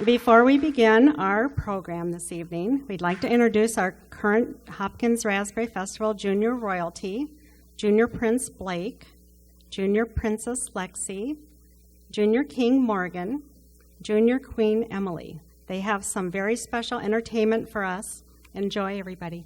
Before we begin our program this evening, we'd like to introduce our current Hopkins Raspberry Festival Junior Royalty, Junior Prince Blake, Junior Princess Lexi, Junior King Morgan, Junior Queen Emily. They have some very special entertainment for us. Enjoy, everybody.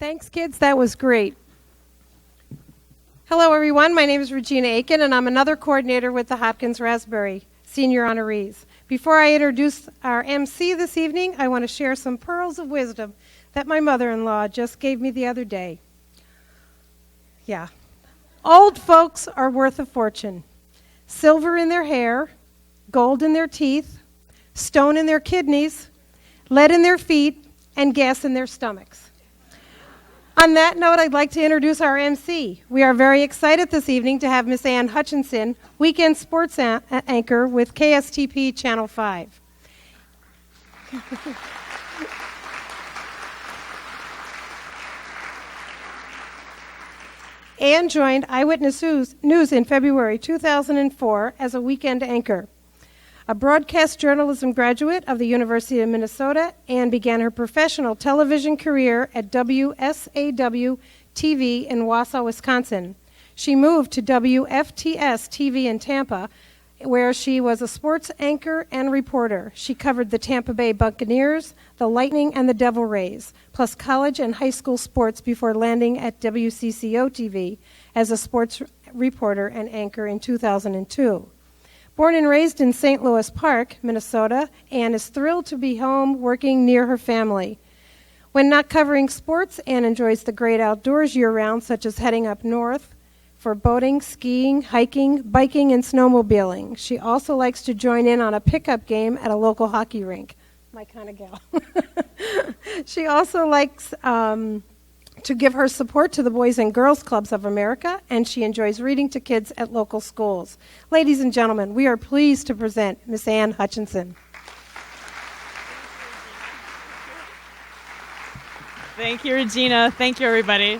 Thanks, kids. That was great. Hello, everyone. My name is Regina Aiken, and I'm another coordinator with the Hopkins Raspberry Senior Honorees. Before I introduce our MC this evening, I want to share some pearls of wisdom that my mother-in-law just gave me the other day. Yeah. Old folks are worth a fortune. Silver in their hair, gold in their teeth, stone in their kidneys, lead in their feet, and gas in their stomachs. On that note, I'd like to introduce our MC. We are very excited this evening to have Miss Ann Hutchinson, weekend sports anchor with KSTP Channel 5. Ann joined Eyewitness News in February 2004 as a weekend anchor. A broadcast journalism graduate of the University of Minnesota, Ann began her professional television career at WSAW-TV in Wausau, Wisconsin. She moved to WFTS-TV in Tampa, where she was a sports anchor and reporter. She covered the Tampa Bay Buccaneers, the Lightning, and the Devil Rays, plus college and high school sports before landing at WCCO-TV as a sports reporter and anchor in 2002. Born and raised in St. Louis Park, Minnesota, Ann is thrilled to be home working near her family. When not covering sports, Ann enjoys the great outdoors year-round, such as heading up north for boating, skiing, hiking, biking, and snowmobiling. She also likes to join in on a pickup game at a local hockey rink. My kind of gal. She also likes to give her support to the Boys and Girls Clubs of America, and she enjoys reading to kids at local schools. Ladies and gentlemen, we are pleased to present Miss Ann Hutchinson. Thank you, Regina. Thank you, everybody.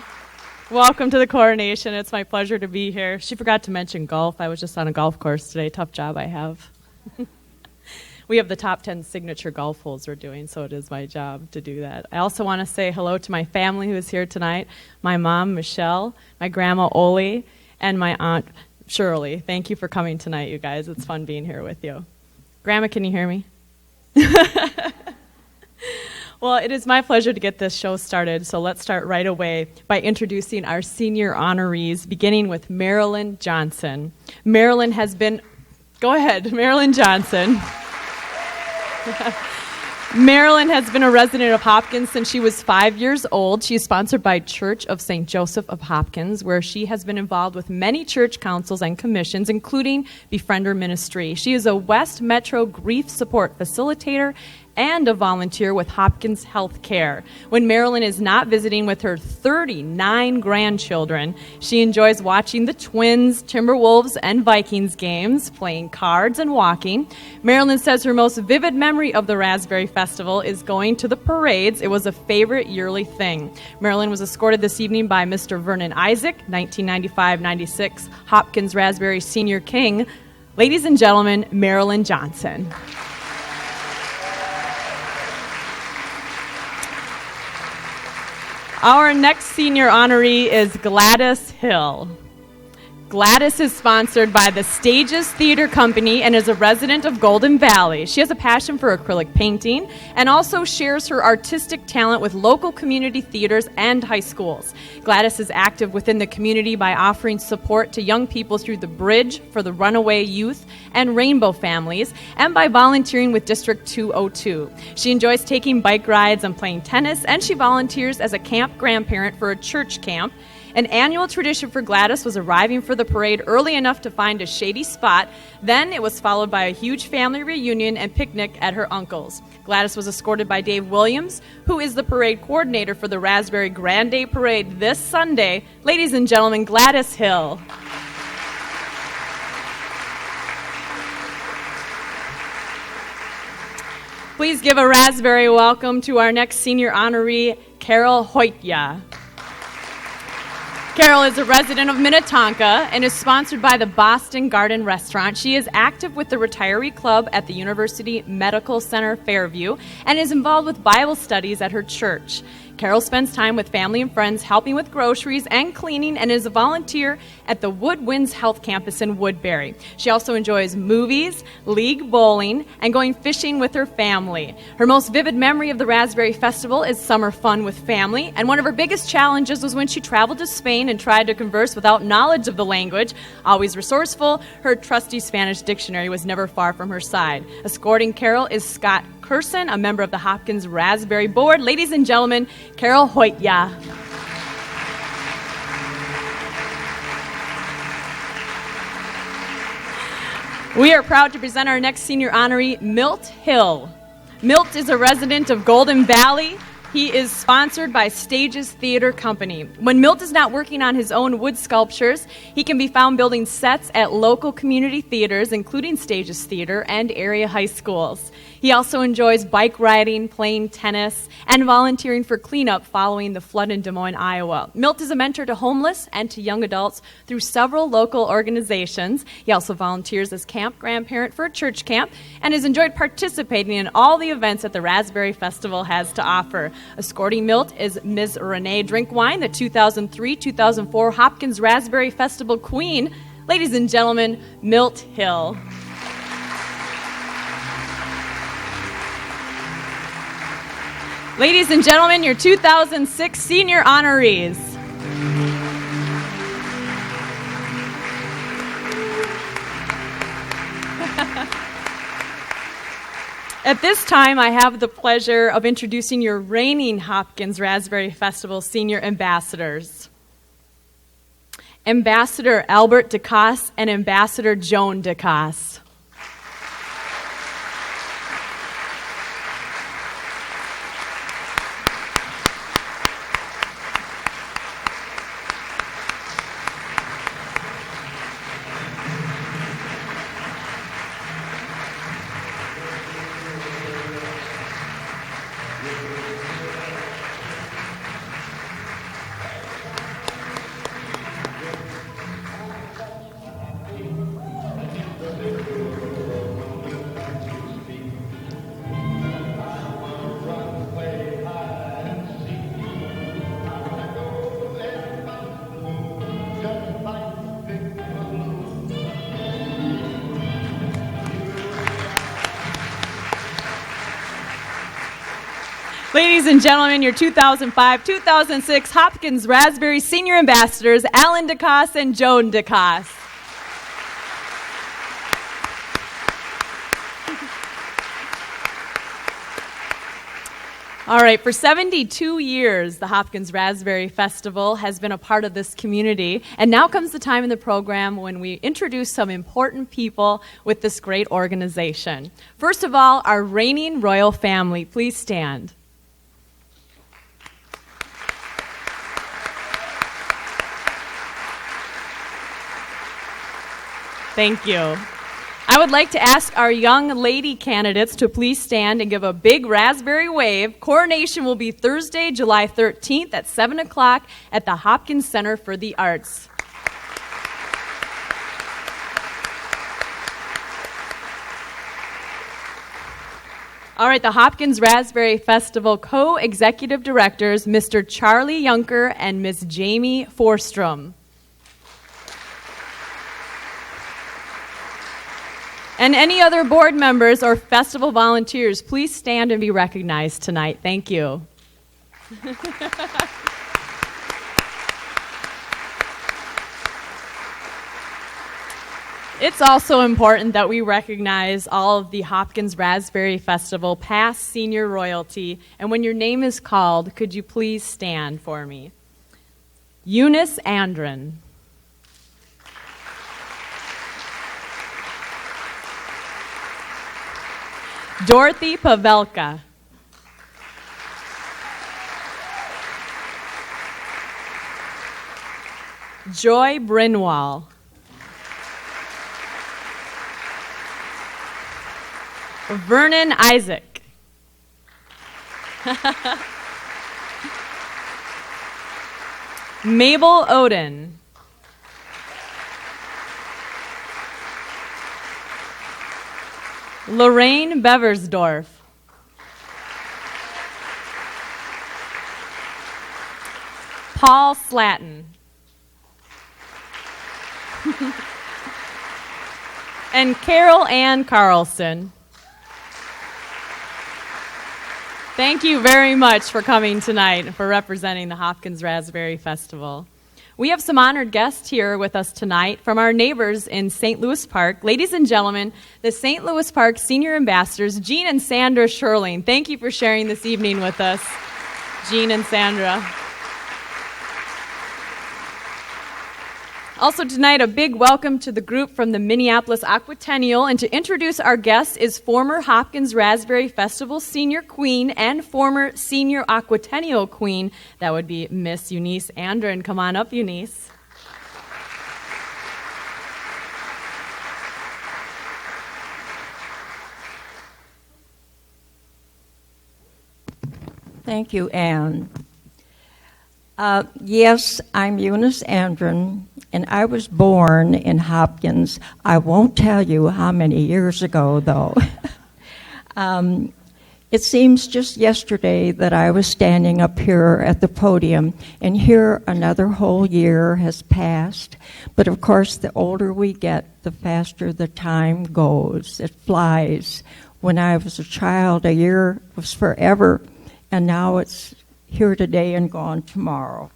Welcome to the Coronation. It's my pleasure to be here. She forgot to mention golf. I was just on a golf course today. Tough job I have. We have the top 10 signature golf holes we're doing, so it is my job to do that. I also want to say hello to my family who is here tonight, my mom, Michelle, my grandma, Oli, and my aunt, Shirley. Thank you for coming tonight, you guys. It's fun being here with you. Grandma, can you hear me? Well, it is my pleasure to get this show started, so let's start right away by introducing our senior honorees, beginning with Marilyn Johnson. Marilyn has been... Go ahead, Marilyn Johnson. Marilyn has been a resident of Hopkins since she was 5 years old. She is sponsored by Church of St. Joseph of Hopkins, where she has been involved with many church councils and commissions, including Befriender Ministry. She is a West Metro Grief Support Facilitator and a volunteer with Hopkins Healthcare. When Marilyn is not visiting with her 39 grandchildren, she enjoys watching the Twins, Timberwolves, and Vikings games, playing cards, and walking. Marilyn says her most vivid memory of the Raspberry Festival is going to the parades. It was a favorite yearly thing. Marilyn was escorted this evening by Mr. Vernon Isaac, 1995-96 Hopkins Raspberry Senior King. Ladies and gentlemen, Marilyn Johnson. Our next senior honoree is Gladys Hill. Gladys is sponsored by the Stages Theater Company and is a resident of Golden Valley. She has a passion for acrylic painting and also shares her artistic talent with local community theaters and high schools. Gladys is active within the community by offering support to young people through the Bridge for the Runaway Youth and Rainbow Families, and by volunteering with District 202. She enjoys taking bike rides and playing tennis, and she volunteers as a camp grandparent for a church camp. An annual tradition for Gladys was arriving for the parade early enough to find a shady spot. Then it was followed by a huge family reunion and picnic at her uncle's. Gladys was escorted by Dave Williams, who is the parade coordinator for the Raspberry Grand Day Parade this Sunday. Ladies and gentlemen, Gladys Hill. Please give a raspberry welcome to our next senior honoree, Carol Hoytya. Carol is a resident of Minnetonka and is sponsored by the Boston Garden Restaurant. She is active with the Retiree Club at the University Medical Center Fairview and is involved with Bible studies at her church. Carol spends time with family and friends helping with groceries and cleaning and is a volunteer at the Woodwinds Health Campus in Woodbury. She also enjoys movies, league bowling, and going fishing with her family. Her most vivid memory of the Raspberry Festival is summer fun with family, and one of her biggest challenges was when she traveled to Spain and tried to converse without knowledge of the language. Always resourceful, her trusty Spanish dictionary was never far from her side. Escorting Carol is Scott Curson, a member of the Hopkins Raspberry Board. Ladies and gentlemen, Carol Hoytya. We are proud to present our next senior honoree, Milt Hill. Milt is a resident of Golden Valley. He is sponsored by Stages Theater Company. When Milt is not working on his own wood sculptures, he can be found building sets at local community theaters, including Stages Theater and area high schools. He also enjoys bike riding, playing tennis, and volunteering for cleanup following the flood in Des Moines, Iowa. Milt is a mentor to homeless and to young adults through several local organizations. He also volunteers as camp grandparent for a church camp and has enjoyed participating in all the events that the Raspberry Festival has to offer. Escorting Milt is Ms. Renee Drinkwine, the 2003-2004 Hopkins Raspberry Festival Queen. Ladies and gentlemen, Milt Hill. Ladies and gentlemen, your 2006 senior honorees. At this time, I have the pleasure of introducing your reigning Hopkins Raspberry Festival senior ambassadors. Ambassador Albert DeCoste and Ambassador Joan DeCoste. Ladies and gentlemen, your 2005-2006 Hopkins Raspberry Senior Ambassadors, Alan DeCoste and Joan DeCoste. All right, for 72 years, the Hopkins Raspberry Festival has been a part of this community, and now comes the time in the program when we introduce some important people with this great organization. First of all, our reigning royal family. Please stand. Thank you. I would like to ask our young lady candidates to please stand and give a big raspberry wave. Coronation will be Thursday, July 13th at 7 o'clock at the Hopkins Center for the Arts. All right, the Hopkins Raspberry Festival co-executive directors, Mr. Charlie Yunker and Ms. Jamie Forstrom. And any other board members or festival volunteers, please stand and be recognized tonight. Thank you. It's also important that we recognize all of the Hopkins Raspberry Festival past senior royalty. And when your name is called, could you please stand for me? Eunice Andren. Dorothy Pavelka. Joy Brinwall. Vernon Isaac. Mabel Oden. Lorraine Beversdorf. Paul Slatton. And Carol Ann Carlson. Thank you very much for coming tonight and for representing the Hopkins Raspberry Festival. We have some honored guests here with us tonight from our neighbors in St. Louis Park. Ladies and gentlemen, the St. Louis Park Senior Ambassadors, Jean and Sandra Sherling. Thank you for sharing this evening with us, Jean and Sandra. Also tonight, a big welcome to the group from the Minneapolis Aquatennial. And to introduce our guest is former Hopkins Raspberry Festival Senior Queen and former Senior Aquatennial Queen. That would be Miss Eunice Andren. Come on up, Eunice. Thank you, Anne. Yes, I'm Eunice Andren, and I was born in Hopkins. I won't tell you how many years ago, though. It seems just yesterday that I was standing up here at the podium, and here another whole year has passed. But of course, the older we get, the faster the time goes. It flies. When I was a child, a year was forever, and now it's here today and gone tomorrow.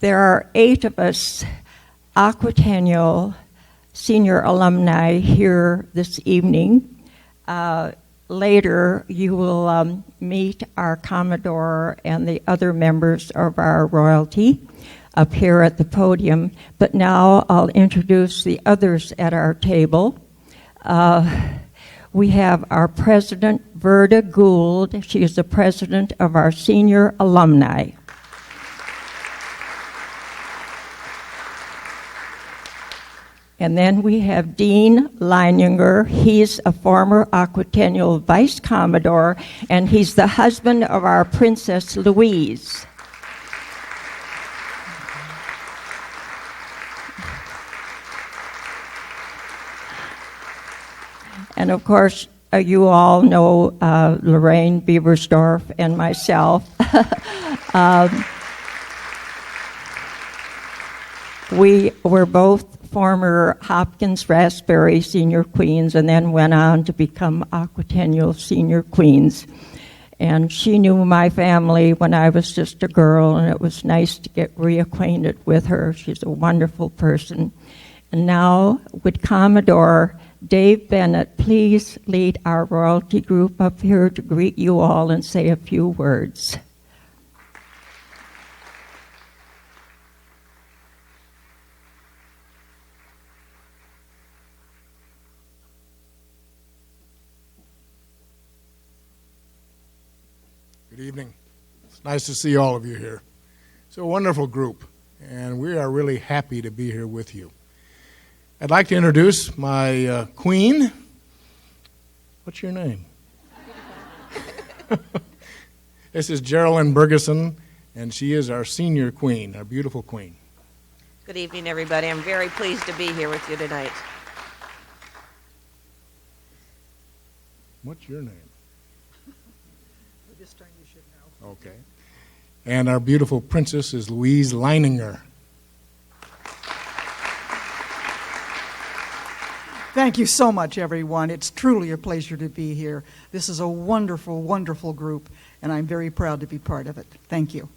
There are 8 of us Aquatennial senior alumni here this evening. Later, you will meet our Commodore and the other members of our royalty up here at the podium. But now I'll introduce the others at our table. We have our president, Verda Gould. She is the president of our senior alumni. And then we have Dean Leininger. He's a former Aquatennial Vice Commodore, and he's the husband of our Princess Louise. And of course, you all know Lorraine Beversdorf and myself. We were both former Hopkins Raspberry Senior Queens and then went on to become Aquatennial Senior Queens. And she knew my family when I was just a girl, and it was nice to get reacquainted with her. She's a wonderful person. And now, would Commodore Dave Bennett please lead our royalty group up here to greet you all and say a few words. Good evening. It's nice to see all of you here. It's a wonderful group, and we are really happy to be here with you. I'd like to introduce my queen. What's your name? This is Geraldine Bergeson, and she is our senior queen, our beautiful queen. Good evening, everybody. I'm very pleased to be here with you tonight. What's your name? This time you should know. Okay. And our beautiful princess is Louise Leininger. Thank you so much, everyone. It's truly a pleasure to be here. This is a wonderful, wonderful group, and I'm very proud to be part of it. Thank you.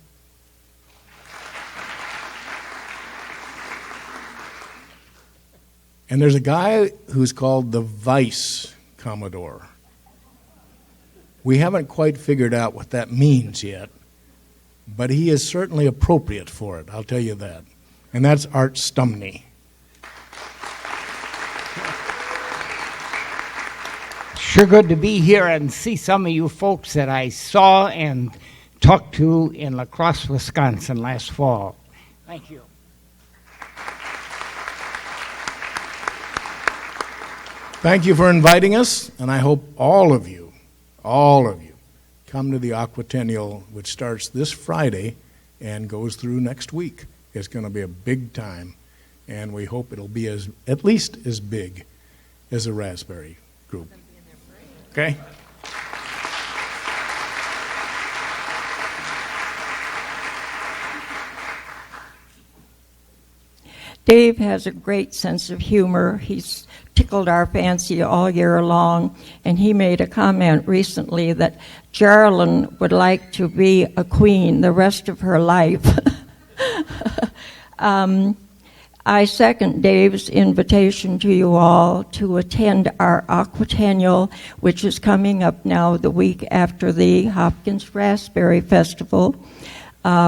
And there's a guy who's called the Vice Commodore. We haven't quite figured out what that means yet, but he is certainly appropriate for it, I'll tell you that. And that's Art Stumney. Sure good to be here and see some of you folks that I saw and talked to in La Crosse, Wisconsin last fall. Thank you. Thank you for inviting us, and I hope all of you, come to the Aquatennial, which starts this Friday and goes through next week. It's going to be a big time, and we hope it'll be at least as big as a Raspberry group. Okay? Dave has a great sense of humor. He's tickled our fancy all year long, and he made a comment recently that Geraldine would like to be a queen the rest of her life. I second Dave's invitation to you all to attend our Aquatennial, which is coming up now the week after the Hopkins Raspberry Festival.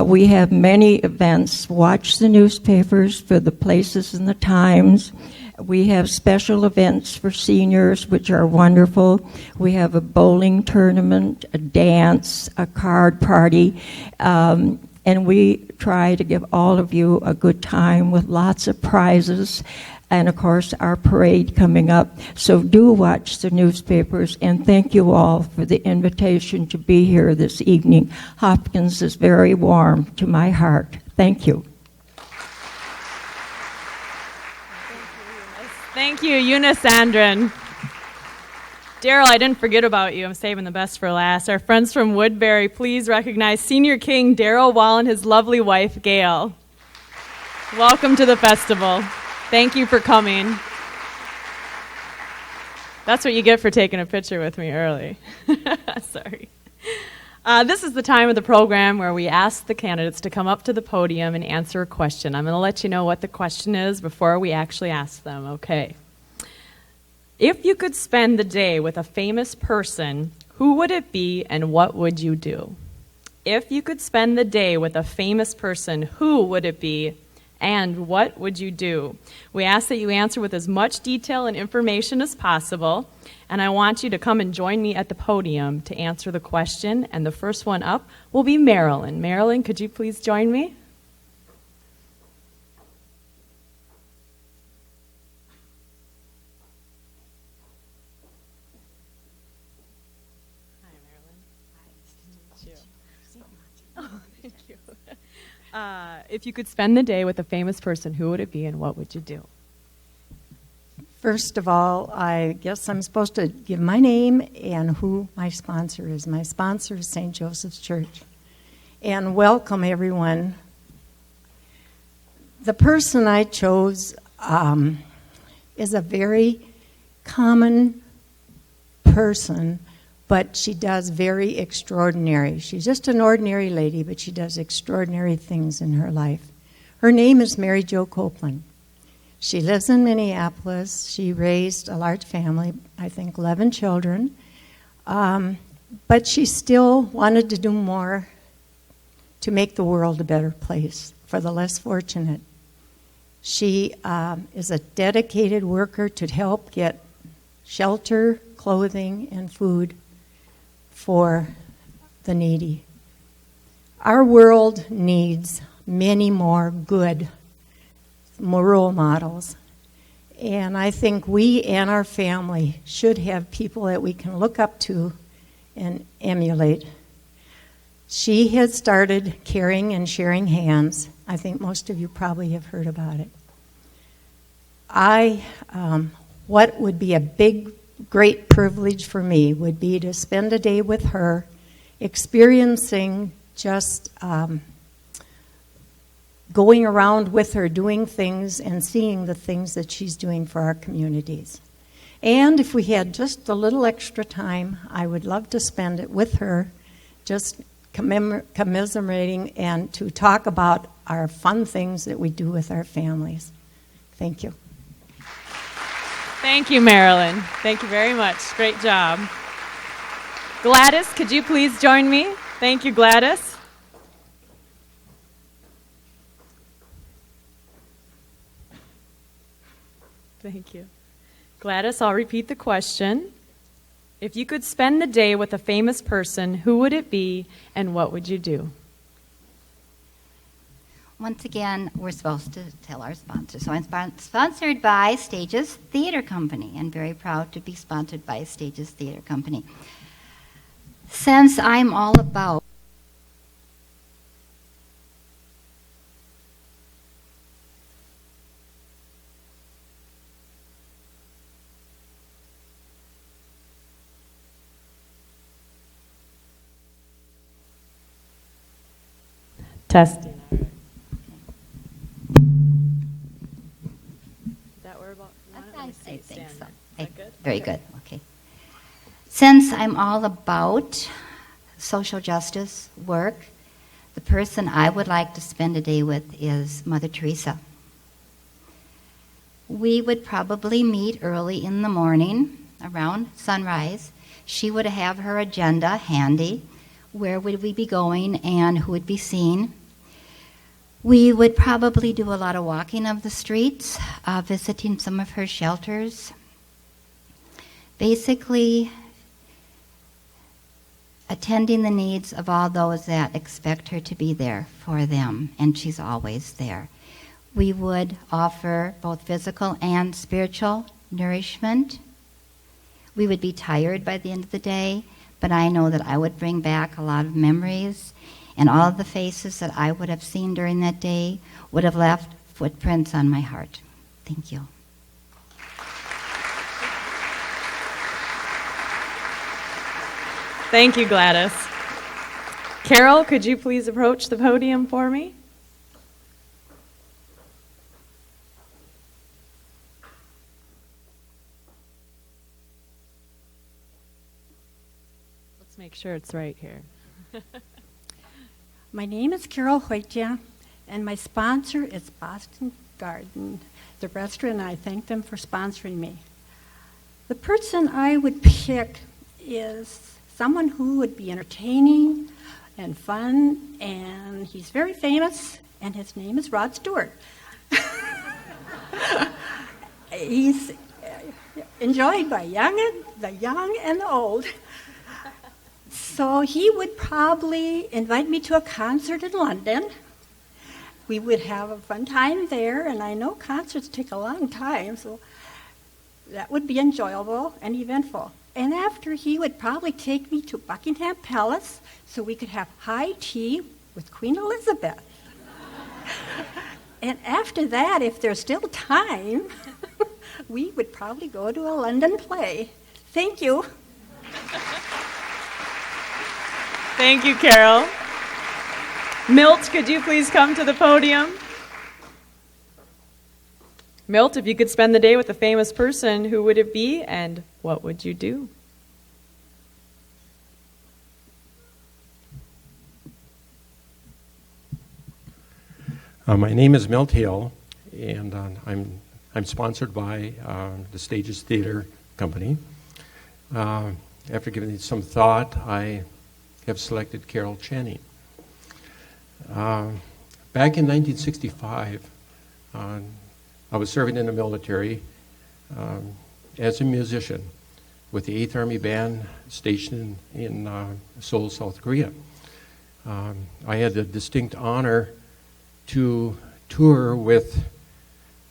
We have many events. Watch the newspapers for the places and the times. We have special events for seniors, which are wonderful. We have a bowling tournament, a dance, a card party, and we try to give all of you a good time with lots of prizes, and of course our parade coming up. So do watch the newspapers, and thank you all for the invitation to be here this evening. Hopkins is very warm to my heart. Thank you. Thank you, Eunice Andren. Daryl, I didn't forget about you. I'm saving the best for last. Our friends from Woodbury, please recognize Senior King Daryl Wall and his lovely wife, Gail. Welcome to the festival. Thank you for coming. That's what you get for taking a picture with me early. Sorry. This is the time of the program where we ask the candidates to come up to the podium and answer a question. I'm going to let you know what the question is before we actually ask them, okay? If you could spend the day with a famous person, who would it be and what would you do? If you could spend the day with a famous person, who would it be and what would you do? We ask that you answer with as much detail and information as possible, and I want you to come and join me at the podium to answer the question, and the first one up will be Marilyn. Marilyn, could you please join me? If you could spend the day with a famous person, who would it be and what would you do? First of all, I guess I'm supposed to give my name and who my sponsor is. My sponsor is St. Joseph's Church. And welcome, everyone. The person I chose is a very common person, but she does very extraordinary. She's just an ordinary lady, but she does extraordinary things in her life. Her name is Mary Jo Copeland. She lives in Minneapolis. She raised a large family, I think 11 children, but she still wanted to do more to make the world a better place for the less fortunate. She is a dedicated worker to help get shelter, clothing, and food for the needy. Our world needs many more good role models, and I think we and our family should have people that we can look up to and emulate. She has started Caring and Sharing Hands. I think most of you probably have heard about it. What would be a great privilege for me would be to spend a day with her, experiencing just going around with her, doing things and seeing the things that she's doing for our communities. And if we had just a little extra time, I would love to spend it with her, just commiserating and to talk about our fun things that we do with our families. Thank you. Thank you, Marilyn. Thank you very much. Great job. Gladys, could you please join me? Thank you, Gladys. Thank you. Gladys, I'll repeat the question. If you could spend the day with a famous person, who would it be and what would you do? Once again, we're supposed to tell our sponsor. So I'm sponsored by Stages Theater Company, and very proud to be sponsored by Stages Theater Company. Since I'm all about testing. I think so. Is that good? Very good. Okay. Since I'm all about social justice work, the person I would like to spend a day with is Mother Teresa. We would probably meet early in the morning, around sunrise. She would have her agenda handy. Where would we be going and who would be seen? We would probably do a lot of walking of the streets, visiting some of her shelters. Basically, attending the needs of all those that expect her to be there for them, and she's always there. We would offer both physical and spiritual nourishment. We would be tired by the end of the day, but I know that I would bring back a lot of memories, and all of the faces that I would have seen during that day would have left footprints on my heart. Thank you. Thank you, Gladys. Carol, could you please approach the podium for me? Let's make sure it's right here. My name is Carol Hoytia, and my sponsor is Boston Garden, the restaurant, and I thank them for sponsoring me. The person I would pick is someone who would be entertaining and fun, and he's very famous, and his name is Rod Stewart. He's enjoyed by the young and the old. So he would probably invite me to a concert in London. We would have a fun time there, and I know concerts take a long time, so that would be enjoyable and eventful. And after, he would probably take me to Buckingham Palace so we could have high tea with Queen Elizabeth. And after that, if there's still time, we would probably go to a London play. Thank you. Thank you, Carol. Milt, could you please come to the podium? Milt, if you could spend the day with a famous person, who would it be and what would you do? My name is Milt Hill, and I'm sponsored by the Stages Theater Company. After giving it some thought, I have selected Carol Channing. Back in 1965, I was serving in the military as a musician with the 8th Army Band stationed in Seoul, South Korea. I had the distinct honor to tour with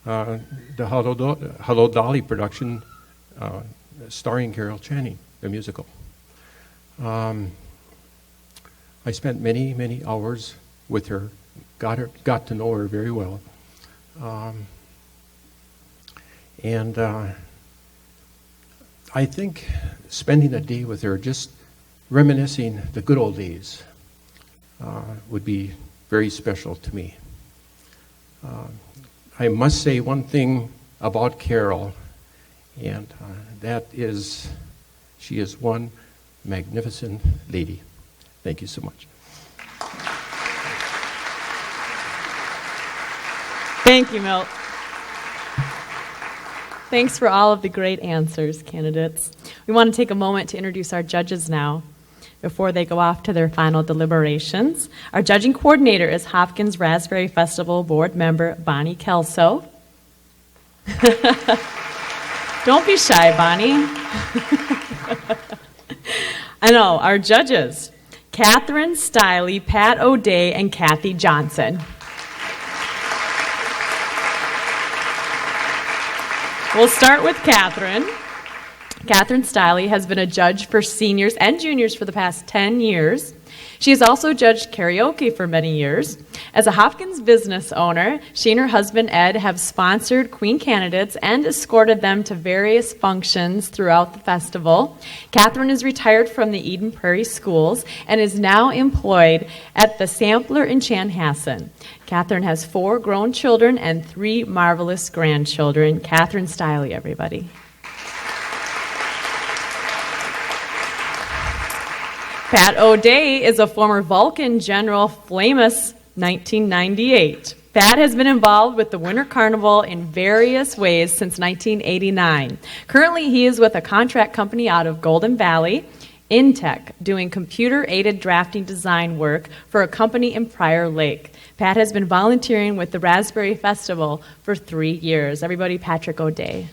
the Hello Dolly production starring Carol Channing, the musical. I spent many, many hours with her, got to know her very well. And I think spending a day with her, just reminiscing the good old days, would be very special to me. I must say one thing about Carol, and that is she is one magnificent lady. Thank you so much. Thank you, Milt. Thanks for all of the great answers, candidates. We want to take a moment to introduce our judges now before they go off to their final deliberations. Our judging coordinator is Hopkins Raspberry Festival board member Bonnie Kelso. Don't be shy, Bonnie. I know, our judges, Catherine Stiley, Pat O'Day, and Kathy Johnson. We'll start with Catherine. Catherine Stiley has been a judge for seniors and juniors for the past 10 years. She has also judged karaoke for many years. As a Hopkins business owner, she and her husband Ed have sponsored Queen candidates and escorted them to various functions throughout the festival. Catherine is retired from the Eden Prairie schools and is now employed at the Sampler in Chanhassen. Catherine has 4 grown children and 3 marvelous grandchildren. Catherine Stiley, everybody. Pat O'Day is a former Vulcan General Flamus 1998. Pat has been involved with the Winter Carnival in various ways since 1989. Currently, he is with a contract company out of Golden Valley, Intech, doing computer-aided drafting design work for a company in Prior Lake. Pat has been volunteering with the Raspberry Festival for 3 years. Everybody, Patrick O'Day.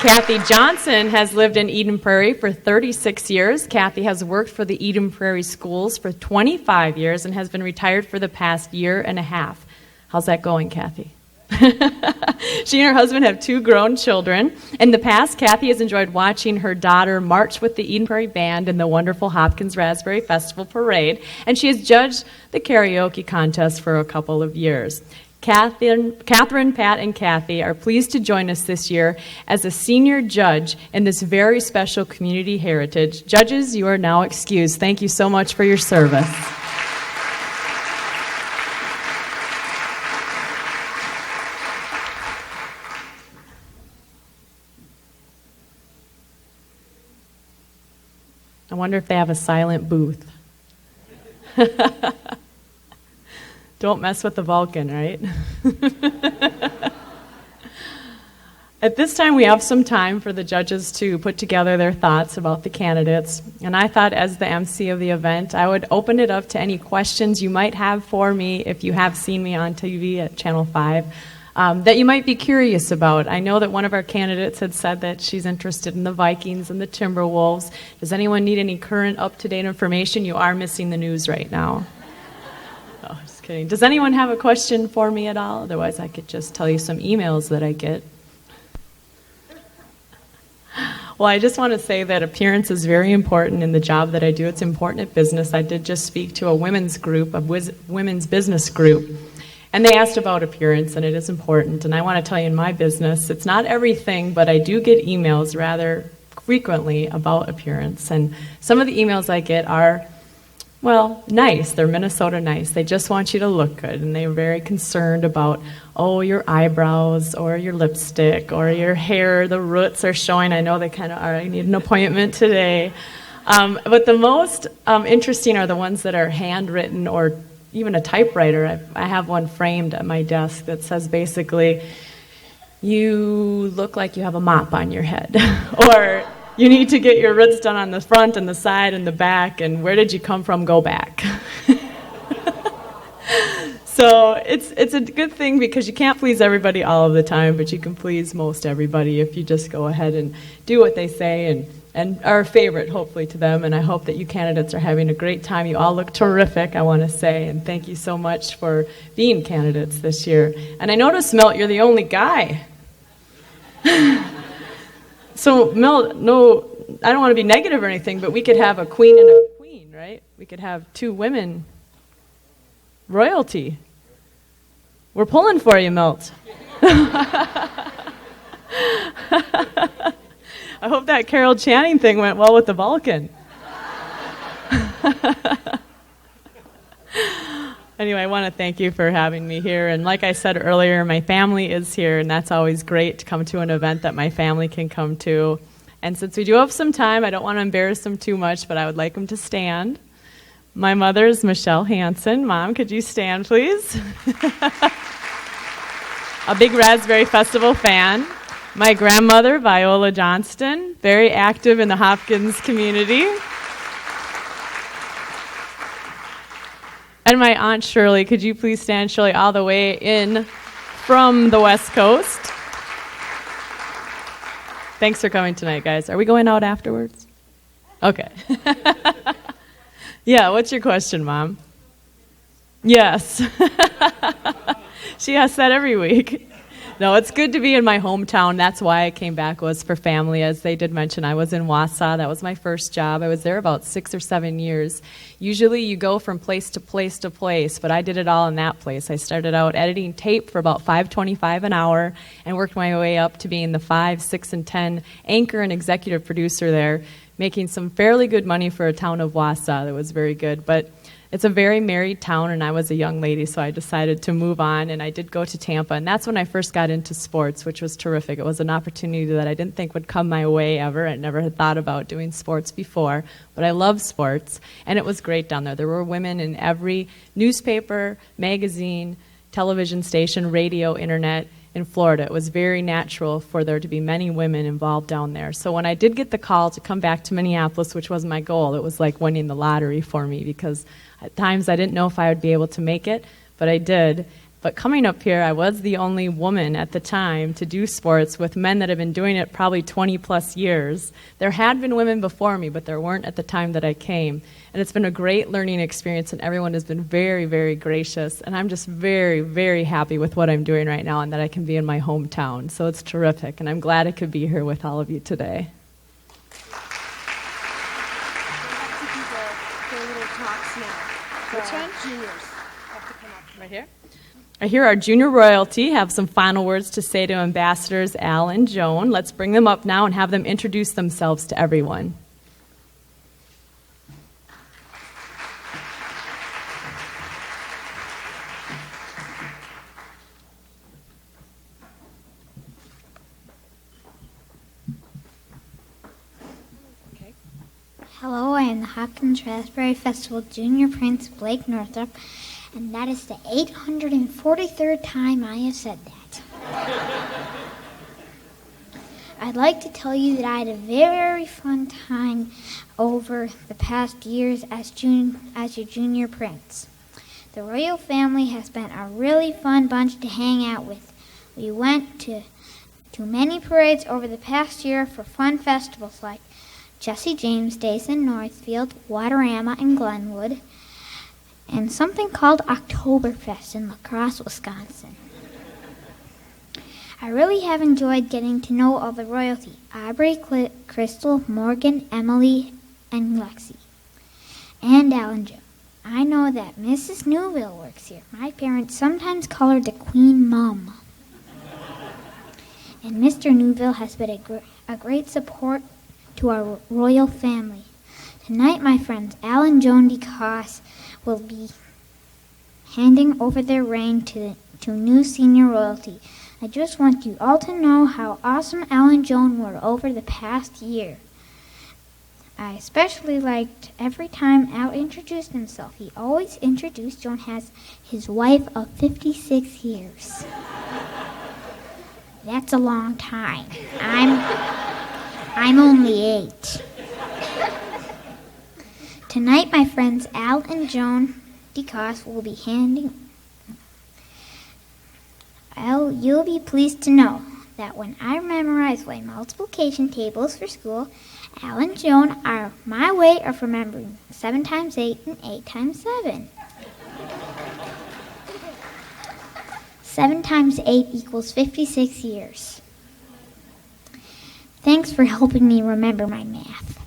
Kathy Johnson has lived in Eden Prairie for 36 years. Kathy has worked for the Eden Prairie schools for 25 years and has been retired for the past year and a half. How's that going, Kathy? She and her husband have 2 grown children. In the past, Kathy has enjoyed watching her daughter march with the Eden Prairie Band in the wonderful Hopkins Raspberry Festival Parade, and she has judged the karaoke contest for a couple of years. Catherine, Pat, and Kathy are pleased to join us this year as a senior judge in this very special community heritage. Judges, you are now excused. Thank you so much for your service. I wonder if they have a silent booth. Don't mess with the Vulcan, right? At this time, we have some time for the judges to put together their thoughts about the candidates. And I thought, as the MC of the event, I would open it up to any questions you might have for me if you have seen me on TV at Channel 5 that you might be curious about. I know that one of our candidates had said that she's interested in the Vikings and the Timberwolves. Does anyone need any current, up-to-date information? You are missing the news right now. Oh, just kidding. Does anyone have a question for me at all? Otherwise, I could just tell you some emails that I get. Well, I just want to say that appearance is very important in the job that I do. It's important at business. I did just speak to a women's group, a women's business group, and they asked about appearance, and it is important. And I want to tell you, in my business, it's not everything, but I do get emails rather frequently about appearance. And some of the emails I get are, well, nice. They're Minnesota nice. They just want you to look good, and they're very concerned about, oh, your eyebrows or your lipstick or your hair, the roots are showing. I know they kind of are. I need an appointment today. But the most interesting are the ones that are handwritten or even a typewriter. I have one framed at my desk that says basically, you look like you have a mop on your head. Or you need to get your roots done on the front and the side and the back, and where did you come from? Go back. So it's a good thing because you can't please everybody all of the time, but you can please most everybody if you just go ahead and do what they say and are a favorite, hopefully, to them. And I hope that you candidates are having a great time. You all look terrific, I want to say, and thank you so much for being candidates this year. And I noticed, Milt, you're the only guy. So, Milt, no, I don't want to be negative or anything, but we could have a queen and a queen, right? We could have 2 women royalty. We're pulling for you, Milt. I hope that Carol Channing thing went well with the Vulcan. Anyway, I want to thank you for having me here. And like I said earlier, my family is here, and that's always great to come to an event that my family can come to. And since we do have some time, I don't want to embarrass them too much, but I would like them to stand. My mother is Michelle Hansen. Mom, could you stand, please? A big Raspberry Festival fan. My grandmother, Viola Johnston, very active in the Hopkins community. And my Aunt Shirley, could you please stand, Shirley, all the way in from the West Coast? Thanks for coming tonight, guys. Are we going out afterwards? Okay. Yeah, what's your question, Mom? Yes. She asks that every week. No, it's good to be in my hometown. That's why I came back, was for family. As they did mention, I was in Wausau. That was my first job. I was there about 6 or 7 years. Usually you go from place to place to place, but I did it all in that place. I started out editing tape for about $5.25 an hour and worked my way up to being the 5, 6, and 10 anchor and executive producer there, making some fairly good money for a town of Wausau. That was very good. But it's a very married town, and I was a young lady, so I decided to move on, and I did go to Tampa, and that's when I first got into sports, which was terrific. It was an opportunity that I didn't think would come my way ever. I never had thought about doing sports before, but I love sports, and it was great down there. There were women in every newspaper, magazine, television station, radio, internet in Florida. It was very natural for there to be many women involved down there. So when I did get the call to come back to Minneapolis, which was my goal, it was like winning the lottery for me, because at times I didn't know if I would be able to make it, but I did. But coming up here, I was the only woman at the time to do sports with men that have been doing it probably 20 plus years. There had been women before me, but there weren't at the time that I came. And it's been a great learning experience, and everyone has been very, very gracious. And I'm just very, very happy with what I'm doing right now and that I can be in my hometown. So it's terrific, and I'm glad I could be here with all of you today. Which one? Right here. I hear our junior royalty have some final words to say to Ambassadors Al and Joan. Let's bring them up now and have them introduce themselves to everyone. Hello, I am the Hopkins Raspberry Festival Junior Prince Blake Northrop, and that is the 843rd time I have said that. I'd like to tell you that I had a very fun time over the past years as your junior prince. The royal family has been a really fun bunch to hang out with. We went to many parades over the past year for fun festivals like Jesse James Days in Northfield, Waterama in Glenwood, and something called Oktoberfest in La Crosse, Wisconsin. I really have enjoyed getting to know all the royalty: Aubrey, Crystal, Morgan, Emily, and Lexi, and Alan Joe. I know that Mrs. Newville works here. My parents sometimes call her the Queen Mum. And Mr. Newville has been a great support to our royal family. Tonight, my friends Al and Joan DeCoss will be handing over their reign to new senior royalty. I just want you all to know how awesome Al and Joan were over the past year. I especially liked every time Al introduced himself. He always introduced Joan as his wife of 56 years. That's a long time. I'm only 8. Tonight, my friends Al and Joan DeCoss will be handing... Al, you'll be pleased to know that when I memorize my multiplication tables for school, Al and Joan are my way of remembering 7 times 8 and 8 times 7. 7 times 8 equals 56 years. Thanks for helping me remember my math.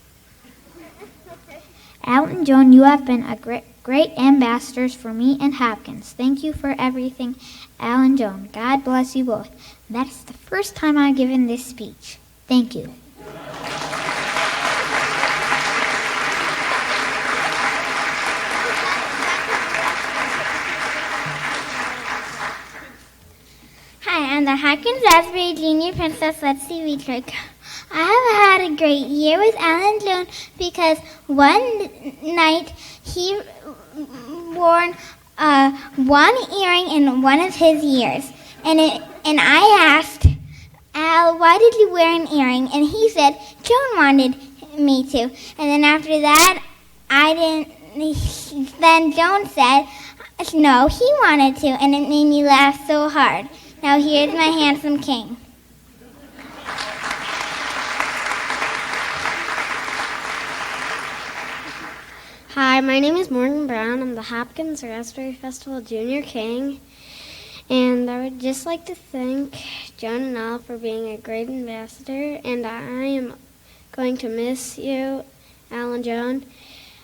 Al and Joan, you have been a great ambassadors for me and Hopkins. Thank you for everything, Al and Joan. God bless you both. That is the first time I've given this speech. Thank you. Hi, I'm the Hopkins Raspberry Junior Princess Lexi Wheatrick. I have had a great year with Alan Joan because one night he wore one earring in one of his ears. And I asked Al, why did you wear an earring? And he said, Joan wanted me to. And then after that, then Joan said, no, he wanted to. And it made me laugh so hard. Now here's my handsome king. Hi, my name is Morgan Brown. I'm the Hopkins Raspberry Festival Junior King. And I would just like to thank John and Al for being a great ambassador, and I am going to miss you, Al and John.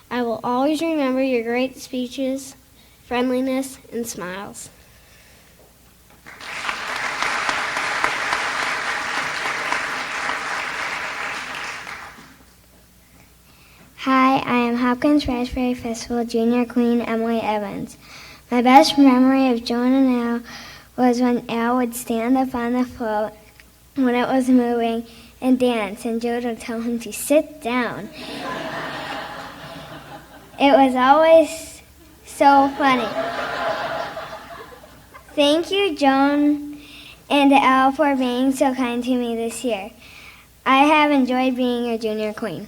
I will always remember your great speeches, friendliness, and smiles. Hi, I am Hopkins Raspberry Festival Junior Queen Emily Evans. My best memory of Joan and Al was when Al would stand up on the float when it was moving and dance, and Joan would tell him to sit down. It was always so funny. Thank you, Joan and Al, for being so kind to me this year. I have enjoyed being your junior queen.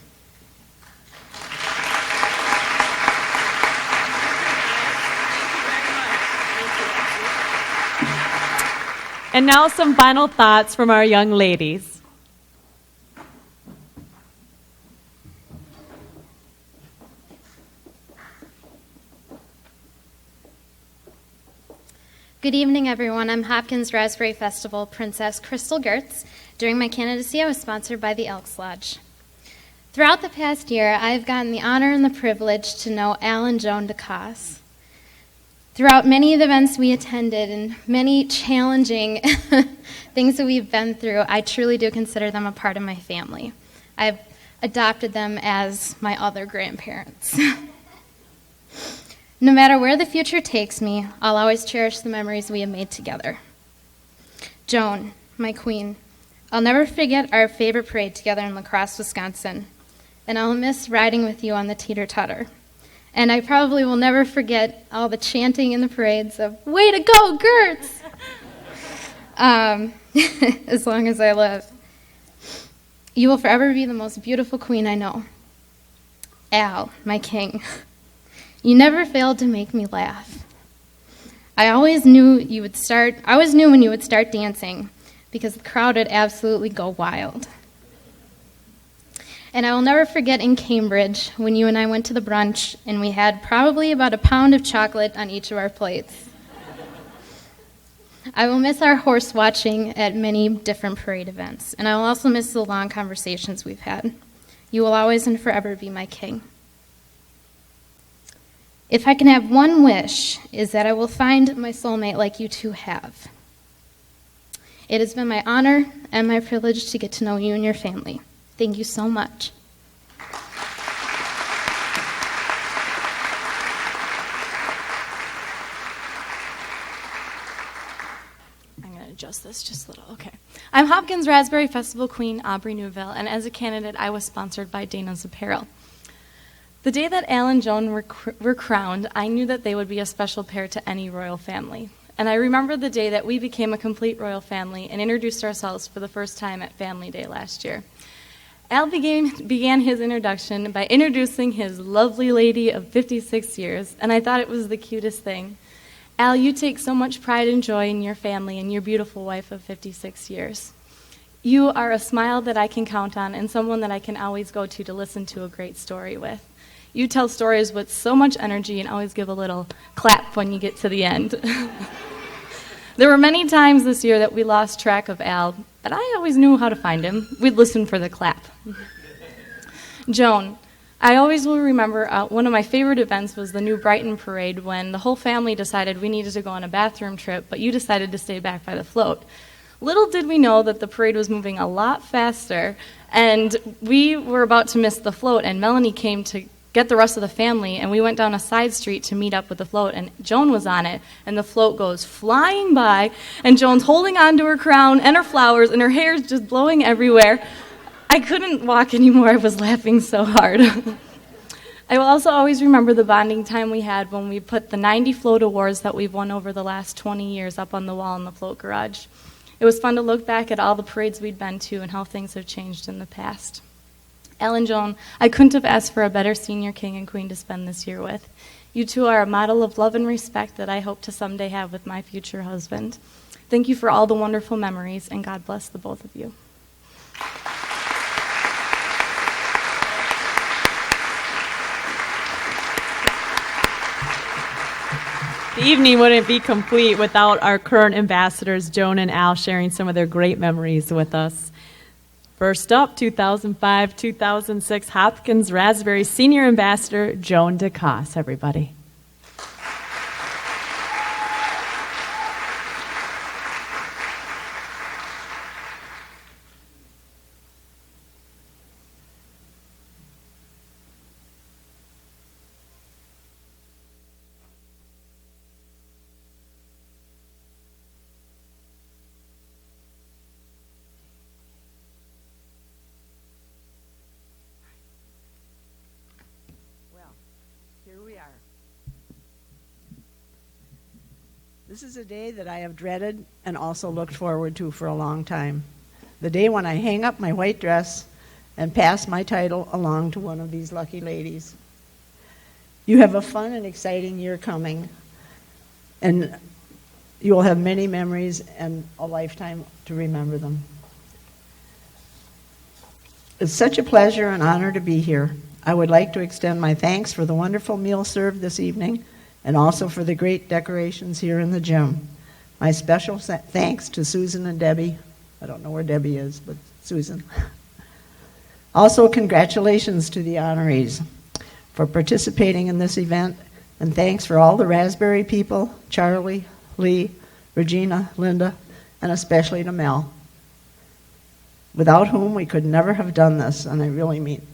And now some final thoughts from our young ladies. Good evening, everyone. I'm Hopkins Raspberry Festival Princess Crystal Gertz. During my candidacy, I was sponsored by the Elks Lodge. Throughout the past year, I've gotten the honor and the privilege to know Al and Joan DeCosse. Throughout many of the events we attended and many challenging things that we've been through, I truly do consider them a part of my family. I've adopted them as my other grandparents. No matter where the future takes me, I'll always cherish the memories we have made together. Joan, my queen, I'll never forget our favorite parade together in La Crosse, Wisconsin, and I'll miss riding with you on the teeter-totter. And I probably will never forget all the chanting in the parades of, "Way to go, Gertz!" As long as I live. You will forever be the most beautiful queen I know. Al, my king, you never failed to make me laugh. I always knew when you would start dancing, because the crowd would absolutely go wild. And I will never forget in Cambridge when you and I went to the brunch and we had probably about a pound of chocolate on each of our plates. I will miss our horse watching at many different parade events, and I will also miss the long conversations we've had. You will always and forever be my king. If I can have one wish, is that I will find my soulmate like you two have. It has been my honor and my privilege to get to know you and your family. Thank you so much. I'm going to adjust this just a little. Okay. I'm Hopkins Raspberry Festival Queen Aubrey Newville, and as a candidate, I was sponsored by Dana's Apparel. The day that Al and Joan were crowned, I knew that they would be a special pair to any royal family. And I remember the day that we became a complete royal family and introduced ourselves for the first time at Family Day last year. Al began his introduction by introducing his lovely lady of 56 years, and I thought it was the cutest thing. Al, you take so much pride and joy in your family and your beautiful wife of 56 years. You are a smile that I can count on and someone that I can always go to listen to a great story with. You tell stories with so much energy and always give a little clap when you get to the end. There were many times this year that we lost track of Al, but I always knew how to find him. We'd listen for the clap. Joan, I always will remember one of my favorite events was the New Brighton Parade when the whole family decided we needed to go on a bathroom trip, but you decided to stay back by the float. Little did we know that the parade was moving a lot faster, and we were about to miss the float, and Melanie came to get the rest of the family, and we went down a side street to meet up with the float, and Joan was on it, and the float goes flying by, and Joan's holding on to her crown and her flowers, and her hair's just blowing everywhere. I couldn't walk anymore. I was laughing so hard. I will also always remember the bonding time we had when we put the 90 float awards that we've won over the last 20 years up on the wall in the float garage. It was fun to look back at all the parades we'd been to and how things have changed in the past. Al and Joan, I couldn't have asked for a better senior king and queen to spend this year with. You two are a model of love and respect that I hope to someday have with my future husband. Thank you for all the wonderful memories, and God bless the both of you. The evening wouldn't be complete without our current ambassadors, Joan and Al, sharing some of their great memories with us. First up, 2005-2006 Hopkins Raspberry Senior Ambassador, Joan DeCosse, everybody. Here we are. This is a day that I have dreaded and also looked forward to for a long time. The day when I hang up my white dress and pass my title along to one of these lucky ladies. You have a fun and exciting year coming, and you will have many memories and a lifetime to remember them. It's such a pleasure and honor to be here. I would like to extend my thanks for the wonderful meal served this evening and also for the great decorations here in the gym. My special thanks to Susan and Debbie. I don't know where Debbie is, but Susan. Also, congratulations to the honorees for participating in this event, and thanks for all the Raspberry people, Charlie, Lee, Regina, Linda, and especially to Mel, without whom we could never have done this, and I really mean that.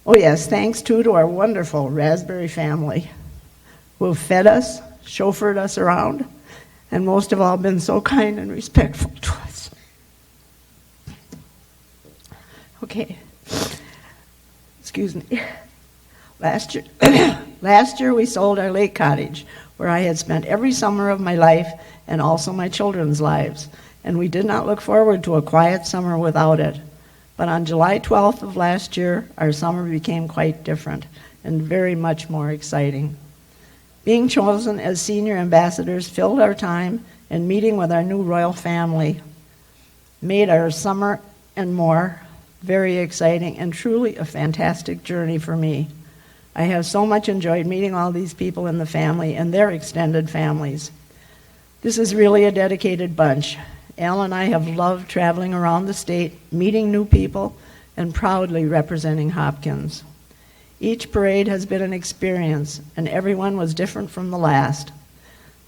Oh yes, thanks too to our wonderful Raspberry family who have fed us, chauffeured us around, and most of all been so kind and respectful to us. Okay, excuse me. Last year we sold our lake cottage where I had spent every summer of my life and also my children's lives, and we did not look forward to a quiet summer without it. But on July 12th of last year, our summer became quite different and very much more exciting. Being chosen as senior ambassadors filled our time, and meeting with our new royal family made our summer and more very exciting and truly a fantastic journey for me. I have so much enjoyed meeting all these people in the family and their extended families. This is really a dedicated bunch. Al and I have loved traveling around the state, meeting new people, and proudly representing Hopkins. Each parade has been an experience, and everyone was different from the last.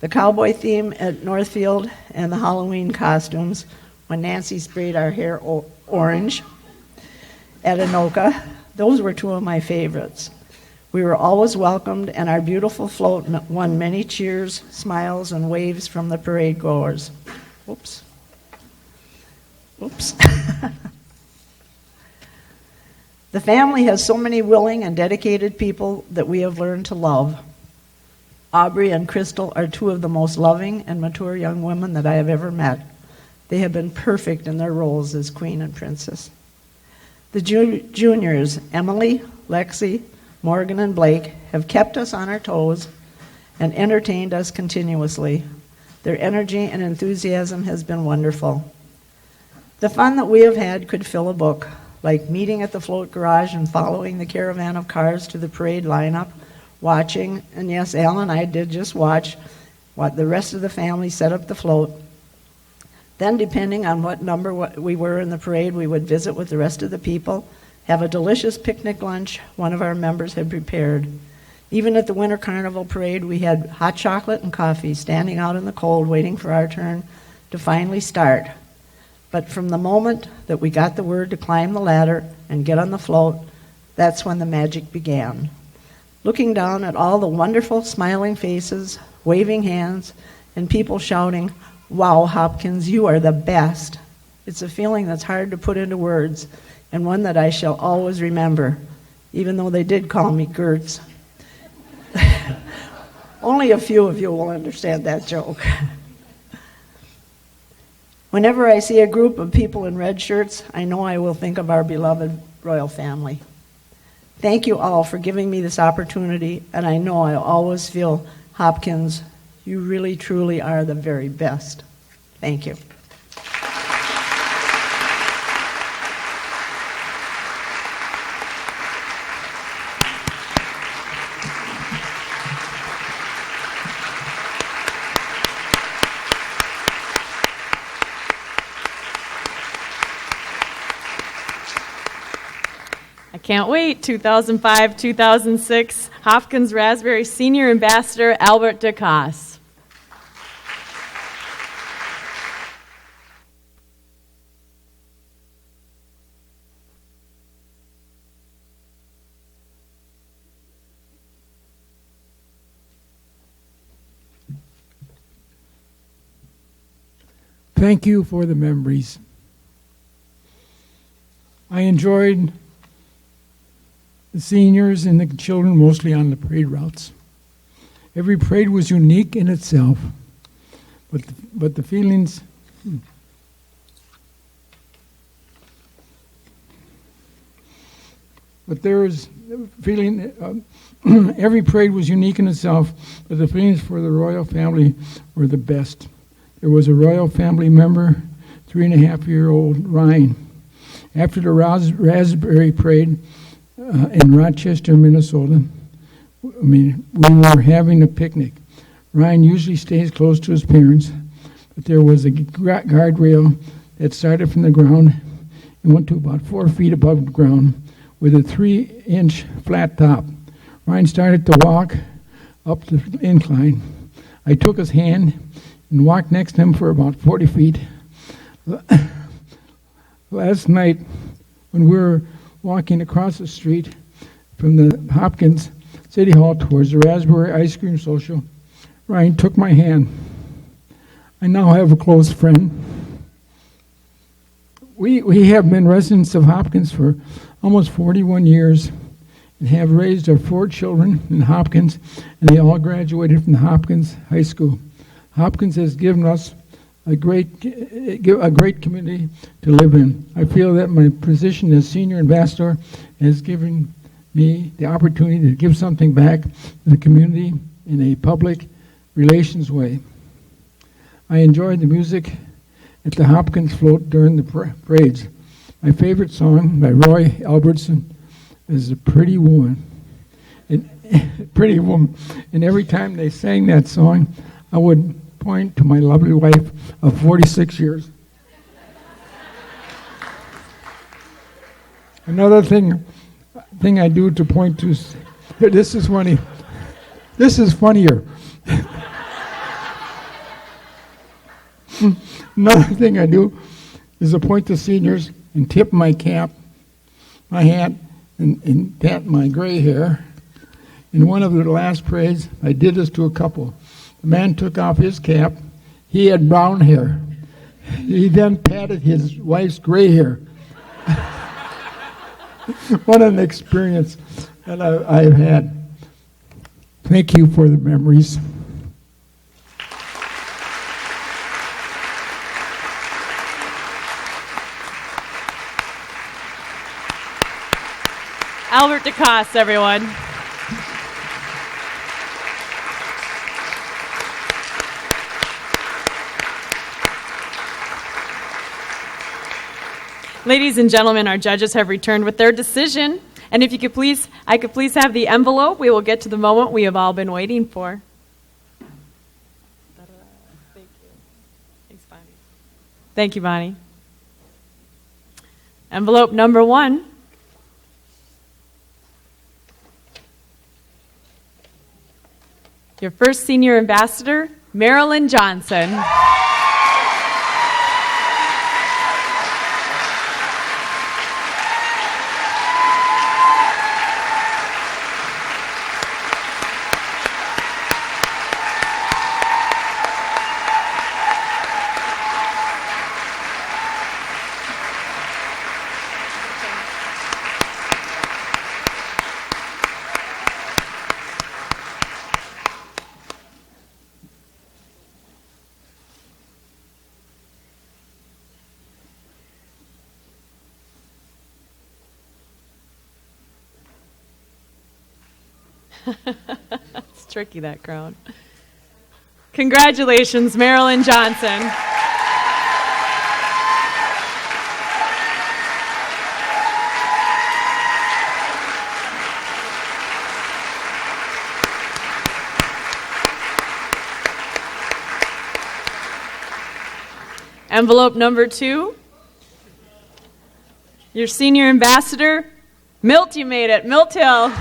The cowboy theme at Northfield and the Halloween costumes, when Nancy sprayed our hair orange at Anoka, those were two of my favorites. We were always welcomed, and our beautiful float won many cheers, smiles, and waves from the parade goers. Oops. The family has so many willing and dedicated people that we have learned to love. Aubrey and Crystal are two of the most loving and mature young women that I have ever met. They have been perfect in their roles as queen and princess. The juniors, Emily, Lexi, Morgan, and Blake, have kept us on our toes and entertained us continuously. Their energy and enthusiasm has been wonderful. The fun that we have had could fill a book, like meeting at the float garage and following the caravan of cars to the parade lineup, watching, and yes, Al and I did just watch what the rest of the family set up the float. Then, depending on what number we were in the parade, we would visit with the rest of the people, have a delicious picnic lunch one of our members had prepared. Even at the Winter Carnival parade, we had hot chocolate and coffee standing out in the cold waiting for our turn to finally start. But from the moment that we got the word to climb the ladder and get on the float, that's when the magic began. Looking down at all the wonderful smiling faces, waving hands, and people shouting, "Wow, Hopkins, you are the best." It's a feeling that's hard to put into words, and one that I shall always remember, even though they did call me Gertz. Only a few of you will understand that joke. Whenever I see a group of people in red shirts, I know I will think of our beloved royal family. Thank you all for giving me this opportunity, and I know I always feel, Hopkins, you really truly are the very best. Thank you. I can't wait. 2005-2006 Hopkins Raspberry Senior Ambassador Albert DeCoste. Thank you for the memories. I enjoyed the seniors and the children mostly on the parade routes. Every parade was unique in itself, but the feelings but there is feeling every parade was unique in itself, but the feelings for the royal family were the best. There was a royal family member, 3.5-year-old Ryan. After the Raspberry Parade in Rochester, Minnesota, we were having a picnic. Ryan usually stays close to his parents, but there was a guardrail that started from the ground and went to about 4 feet above the ground with a 3-inch flat top. Ryan started to walk up the incline. I took his hand and walked next to him for about 40 feet. Last night, when we were walking across the street from the Hopkins City Hall towards the Raspberry Ice Cream Social, Ryan took my hand. I now have a close friend. We have been residents of Hopkins for almost 41 years and have raised our 4 children in Hopkins, and they all graduated from the Hopkins High School. Hopkins has given us a great community to live in. I feel that my position as senior ambassador has given me the opportunity to give something back to the community in a public relations way. I enjoyed the music at the Hopkins float during the parades. My favorite song by Roy Albertson is "A Pretty Woman." Pretty Woman. And every time they sang that song, I would point to my lovely wife of 46 years. Another thing I do to point to, this is funny. This is funnier. Another thing I do is to point to seniors and tip my cap, my hat, and pat my gray hair. In one of the last parades, I did this to a couple. The man took off his cap. He had brown hair. He then patted his wife's gray hair. What an experience that I've had. Thank you for the memories. Albert DeCoste, everyone. Ladies and gentlemen, our judges have returned with their decision. And if you could please, I could please have the envelope. We will get to the moment we have all been waiting for. Thank you. Thanks, Bonnie. Thank you, Bonnie. Envelope number 1. Your first senior ambassador, Marilyn Johnson. It's tricky, that crowd. Congratulations, Marilyn Johnson. Envelope number 2, your senior ambassador, Milt, you made it. Milt Hill.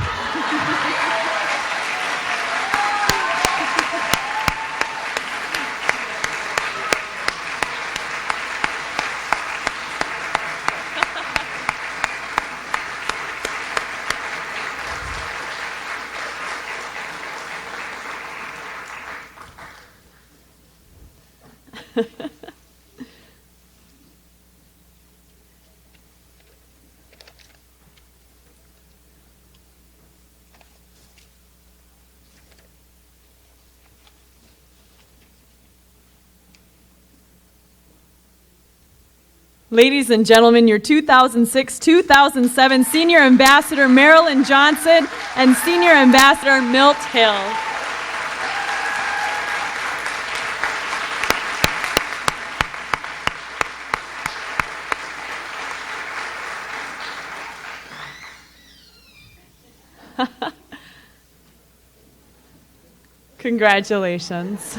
Ladies and gentlemen, your 2006-2007 Senior Ambassador Marilyn Johnson and Senior Ambassador Milt Hill. Congratulations.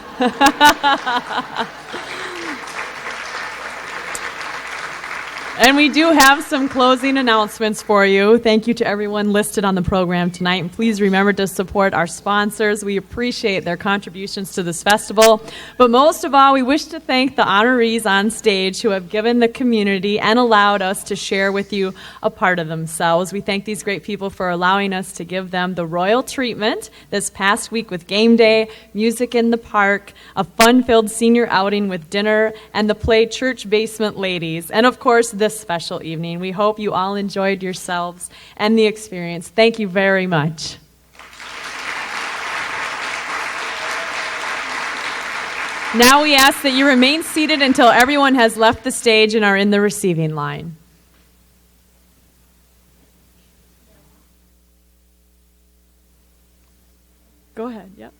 And we do have some closing announcements for you. Thank you to everyone listed on the program tonight. And please remember to support our sponsors. We appreciate their contributions to this festival. But most of all, we wish to thank the honorees on stage who have given the community and allowed us to share with you a part of themselves. We thank these great people for allowing us to give them the royal treatment this past week with game day, music in the park, a fun-filled senior outing with dinner, and the play Church Basement Ladies. And of course, this special evening. We hope you all enjoyed yourselves and the experience. Thank you very much. Now we ask that you remain seated until everyone has left the stage and are in the receiving line. Go ahead, yep.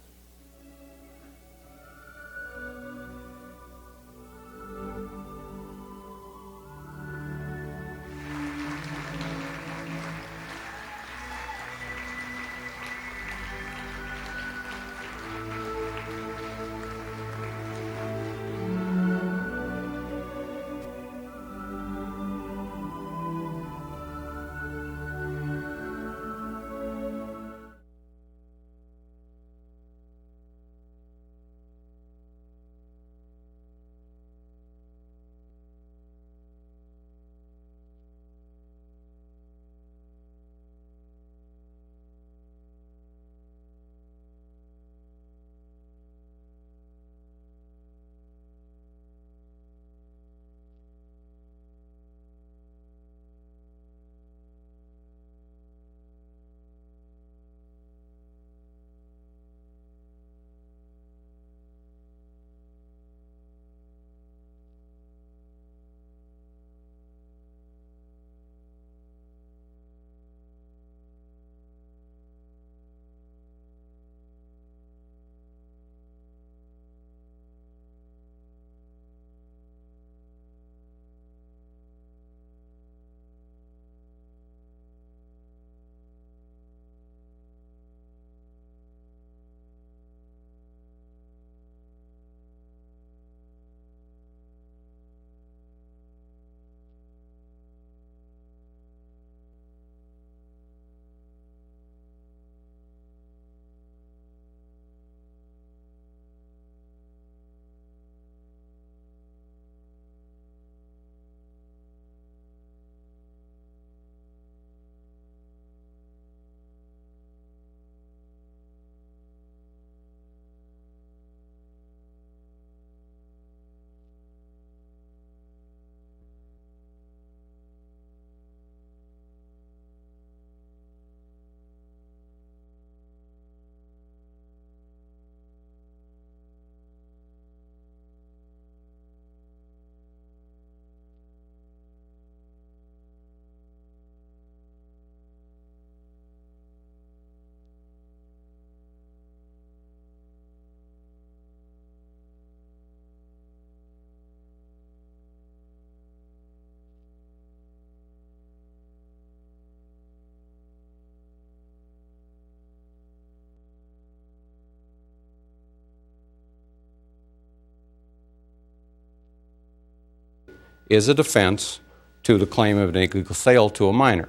Is a defense to the claim of an illegal sale to a minor.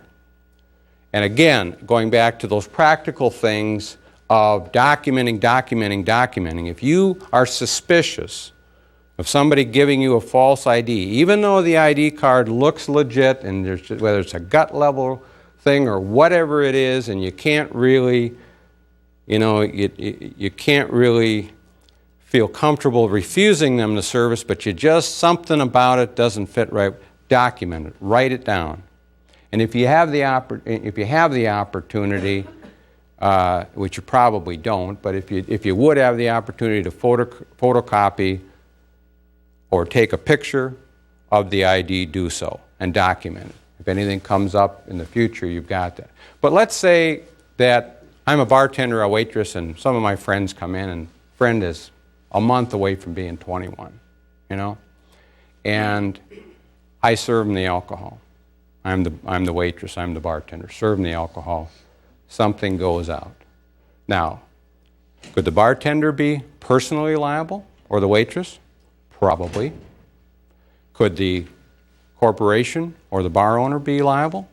And again, going back to those practical things of documenting. If you are suspicious of somebody giving you a false ID, even though the ID card looks legit, and whether it's a gut level thing or whatever it is, and you can't really, you can't really feel comfortable refusing them the service, but something about it doesn't fit right, document it, write it down. And if you have the opportunity, which you probably don't, but if you would have the opportunity to photocopy or take a picture of the ID, do so and document it. If anything comes up in the future, you've got that. But let's say that I'm a bartender, a waitress, and some of my friends come in, and friend is a month away from being 21, and I serve them the alcohol. I'm the waitress, I'm the bartender, serve them the alcohol. Something goes out. Now, could the bartender be personally liable, or the waitress? Probably. Could the corporation or the bar owner be liable?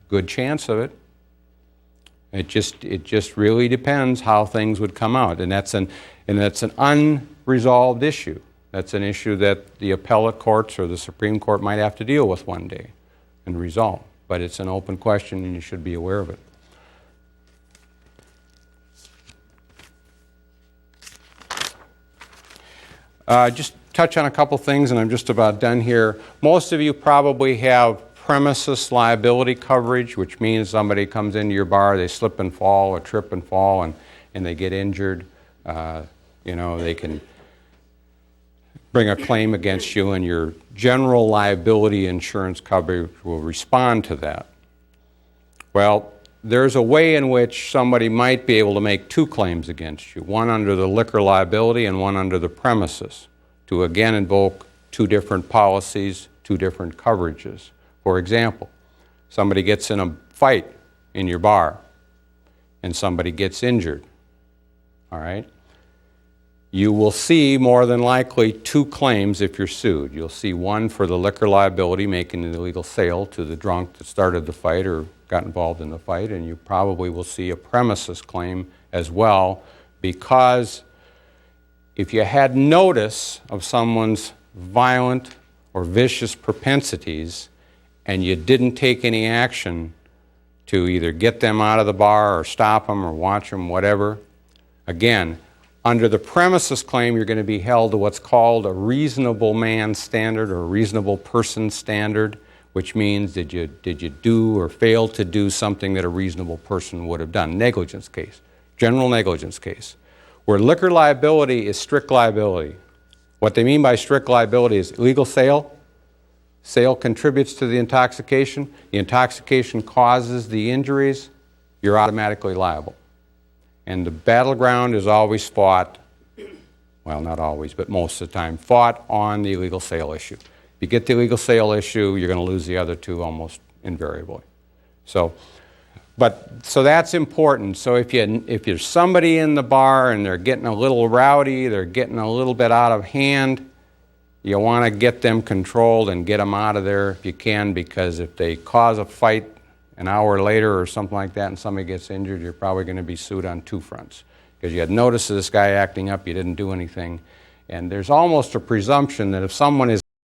Good chance of it. It just really depends how things would come out, and that's an unresolved issue. That's an issue that the appellate courts or the Supreme Court might have to deal with one day and resolve. But it's an open question, and you should be aware of it. Just touch on a couple things, and I'm just about done here. Most of you probably have premises liability coverage, which means somebody comes into your bar, they slip and fall or trip and fall, and they get injured. They can bring a claim against you, and your general liability insurance coverage will respond to that. Well, there's a way in which somebody might be able to make two claims against you, one under the liquor liability and one under the premises, to again invoke two different policies, two different coverages. For example, somebody gets in a fight in your bar and somebody gets injured, all right? You will see more than likely two claims if you're sued. You'll see one for the liquor liability, making an illegal sale to the drunk that started the fight or got involved in the fight, and you probably will see a premises claim as well, because if you had notice of someone's violent or vicious propensities and you didn't take any action to either get them out of the bar or stop them or watch them, whatever, again, under the premises claim, you're going to be held to what's called a reasonable man standard or a reasonable person standard, which means did you do or fail to do something that a reasonable person would have done? Negligence case, general negligence case. Where liquor liability is strict liability. What they mean by strict liability is illegal sale. Sale contributes to the intoxication causes the injuries, you're automatically liable. And the battleground is always fought, well, not always, but most of the time, fought on the illegal sale issue. If you get the illegal sale issue, you're going to lose the other two almost invariably. So that's important. So if there's somebody in the bar and they're getting a little rowdy, they're getting a little bit out of hand, you want to get them controlled and get them out of there if you can, because if they cause a fight an hour later or something like that and somebody gets injured, you're probably going to be sued on two fronts. Because you had notice of this guy acting up, you didn't do anything. And there's almost a presumption that if someone is